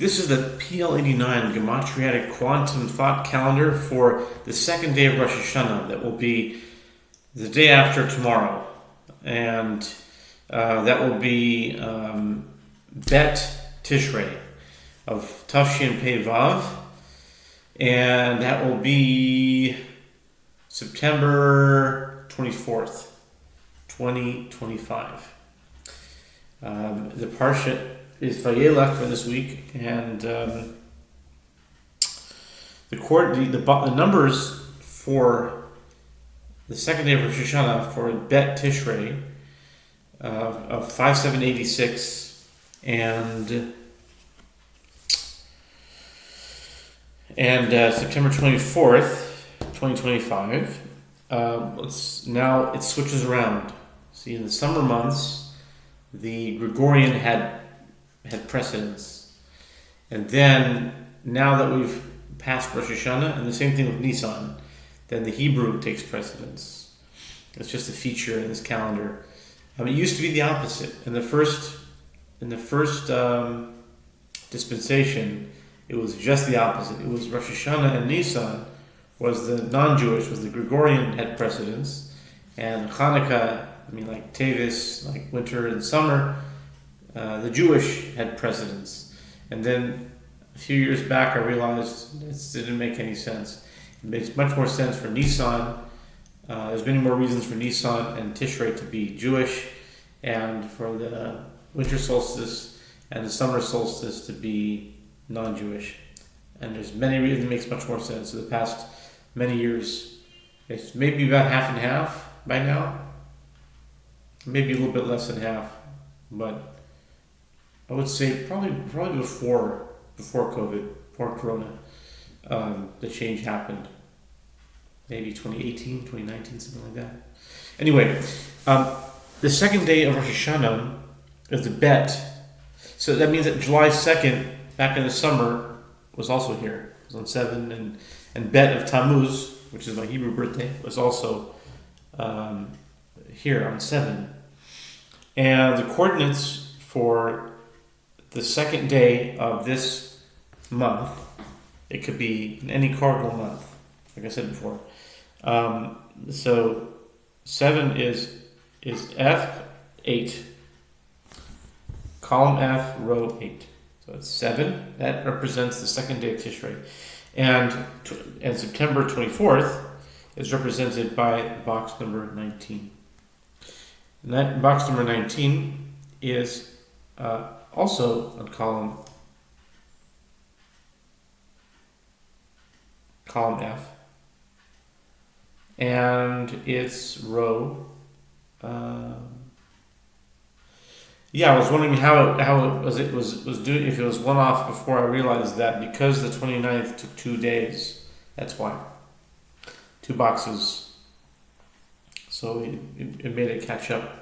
This is the PL-89 Gematriatic Quantum Thought Calendar for the second day of Rosh Hashanah. That will be the day after tomorrow. And that will be Bet Tishrei of Tafshin Pei Vav. And that will be September 24th, 2025. The Parsha is Vayelech for this week, and the numbers for the second day of Rosh Hashanah for Bet Tishrei of 5786 and September 24th, 2025. It switches around. See, in the summer months, the Gregorian had precedence, and then now that we've passed Rosh Hashanah, and the same thing with Nisan, then the Hebrew takes precedence. It's just a feature in this calendar. It used to be the opposite. In the first dispensation, it was just the opposite. It was Rosh Hashanah and Nisan was the non-Jewish, was the Gregorian had precedence, and Hanukkah, like Tevis, like winter and summer, the Jewish had precedence. And then a few years back I realized it didn't make any sense. It makes much more sense for Nisan. There's many more reasons for Nisan and Tishrei to be Jewish, and for the winter solstice and the summer solstice to be non-Jewish. And there's many reasons it makes much more sense. So the past many years, it's maybe about half and half by now. Maybe a little bit less than half, but I would say probably before COVID, before Corona, the change happened. Maybe 2018, 2019, something like that. Anyway, the second day of Rosh Hashanah is the Bet. So that means that July 2nd, back in the summer, was also here. It was on 7, and Bet of Tammuz, which is my Hebrew birthday, was also here on 7. And the coordinates for the second day of this month, it could be in any cardinal month, like I said before. So 7 is F8, column F, row 8. So it's 7. That represents the second day of Tishrei. And September 24th is represented by box number 19. And that box number 19 is also on column F, and it's row. I was wondering how it was doing, if it was one off before. I realized that because the 29th took 2 days, that's why. 2 boxes. So it made it catch up.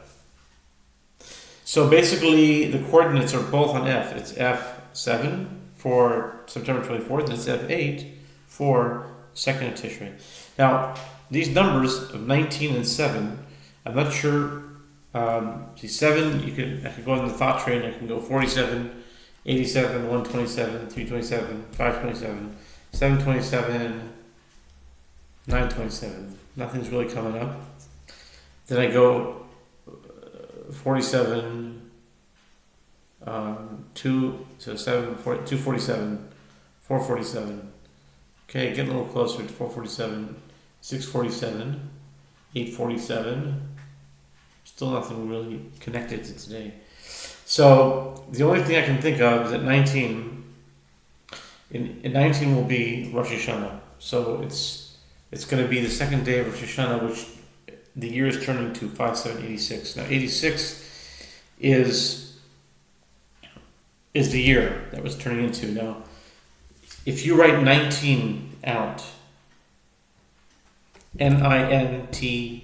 So basically, the coordinates are both on F. It's F7 for September 24th, and it's F8 for 2nd of Tishrei. Now, these numbers of 19 and 7, I'm not sure. 7, I could go on the thought train. I can go 47, 87, 127, 327, 527, 727, 927. Nothing's really coming up. Then I go 47, 247, 447. Okay, getting a little closer to 447, 647, 847. Still nothing really connected to today. So the only thing I can think of is that 19 will be Rosh Hashanah. So it's going to be the second day of Rosh Hashanah, which the year is turning to 5786. Now 86 is the year that was turning into. Now, if you write 19 out, Ninteen,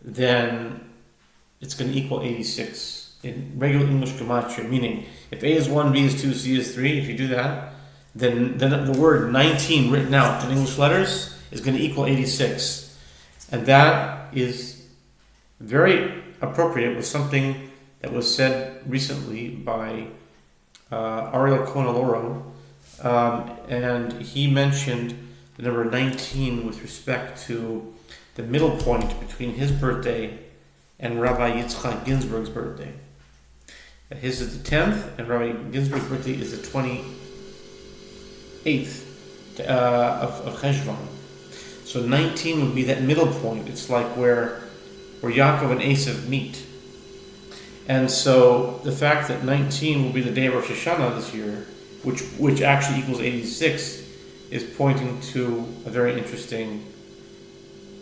then it's going to equal 86 in regular English gematria. Meaning, if A is 1, B is 2, C is 3, if you do that, then the word 19 written out in English letters is going to equal 86. And that is very appropriate with something that was said recently by Ariel Conaloro, and he mentioned the number 19 with respect to the middle point between his birthday and Rabbi Yitzchak Ginsburg's birthday. His is the 10th, and Rabbi Ginsburg's birthday is the 28th of Cheshvan. So 19 would be that middle point. It's like where Yaakov and Esav meet. And so the fact that 19 will be the day of Rosh Hashanah this year, which actually equals 86, is pointing to a very interesting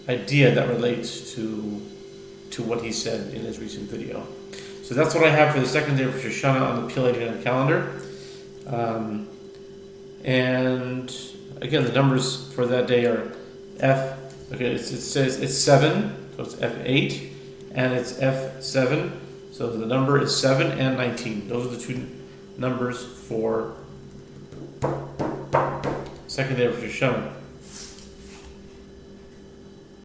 idea that relates to what he said in his recent video. So that's what I have for the second day of Rosh Hashanah on the PL-89 calendar. And again, the numbers for that day are it says it's 7, so it's F8, and it's F7. So the number is 7 and 19. Those are the two numbers for second day of Rosh Hashanah.